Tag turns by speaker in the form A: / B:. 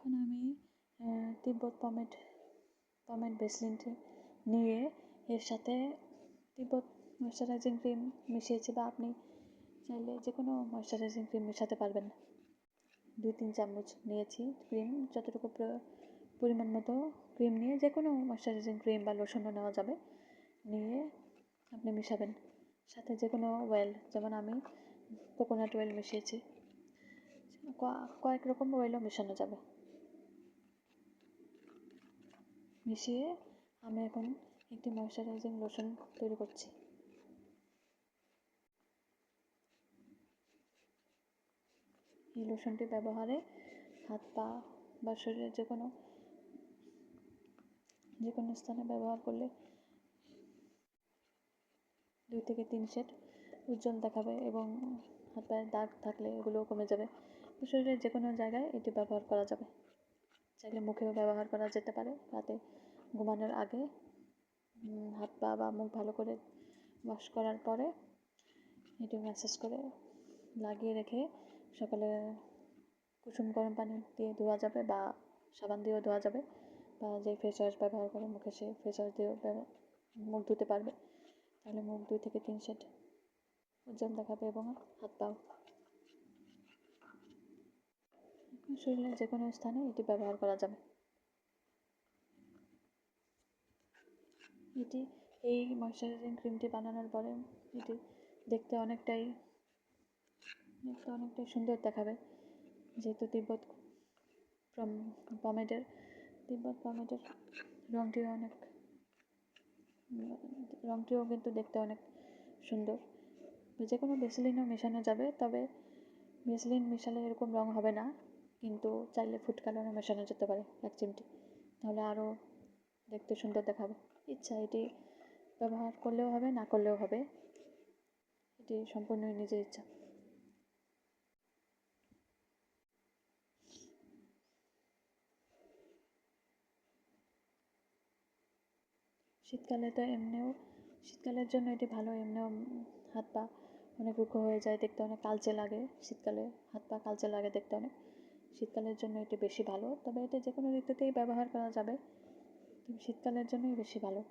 A: এখন আমি তিব্বত পমেড ভ্যাসলিনটি নিয়ে এর সাথে তিব্বত ময়শ্চারাইজিং ক্রিম মিশিয়েছি, বা আপনি চাইলে যে কোনো ময়শ্চারাইজিং ক্রিম মেশাতে পারবেন। 2-3 চামচ নিয়েছি ক্রিম, যতটুকু পরিমাণ মতো ক্রিম নিয়ে যে কোনো ময়শ্চারাইজিং ক্রিম বা লোশনও নেওয়া যাবে, নিয়ে আপনি মেশাবেন। সাথে যে কোনো অয়েল, যেমন আমি কোকোনাট অয়েল মিশিয়েছি, কয়েক রকম অয়েলও মেশানো যাবে। মিশিয়ে আমি এখন একটি ময়শ্চারাইজিং লোশন তৈরি করছি। এই লোশনটি ব্যবহারে হাত পা বা শরীরের যে কোনো স্থানে ব্যবহার করলে 2 থেকে 3 শেড উজ্জ্বল দেখাবে, এবং হাত পায়ের দাগ থাকলে এগুলোও কমে যাবে। শরীরের যে কোনো জায়গায় এটি ব্যবহার করা যাবে। চাইলে মুখেও ব্যবহার করা যেতে পারে। রাতে ঘুমানোর আগে হাত পা বা মুখ ভালো করে ওয়াশ করার পরে এটি ম্যাসাজ করে লাগিয়ে রেখে সকালে কুসুম গরম পানি দিয়ে ধোয়া যাবে, বা সাবান দিয়েও ধোয়া যাবে, বা যে ফেস ওয়াশ ব্যবহার করে মুখে সেই ফেস ওয়াশ দিয়েও মুখ ধুতে পারবে। তাহলে মুখ 2 থেকে 3 শেড উজ্জ্বল দেখাবে, এবং হাত পাও। শরীরের যে কোনো স্থানে এটি ব্যবহার করা যাবে। এই ময়শ্চারাইজিং ক্রিমটি বানানোর পরে এটি দেখতে অনেকটাই সুন্দর দেখাবে, যেহেতু তিব্বত পমেডের রঙটিও কিন্তু দেখতে অনেক সুন্দর। যে কোনো ভ্যাসলিনও মেশানো যাবে, তবে ভ্যাসলিন মেশালে এরকম রং হবে না, কিন্তু চাইলে ফুড কালারও মেশানো যেতে পারে 1 চিমটি, তাহলে আরও দেখতে সুন্দর দেখাবে। ইচ্ছা, এটি ব্যবহার করলেও হবে, না করলেও হবে, এটি সম্পূর্ণই নিজের ইচ্ছা। শীতকালের জন্য এটি ভালো। এমনিও হাত পা অনেক রুক্ষ হয়ে যায়, দেখতে অনেক কালচে লাগে। শীতকালে হাত পা কালচে লাগে দেখতে অনেক। শীতকালের জন্য এটি বেশি ভালো, তবে এটা যে কোনো ঋতুতেই ব্যবহার করা যাবে, শীতকালের জন্যই বেশি ভালো।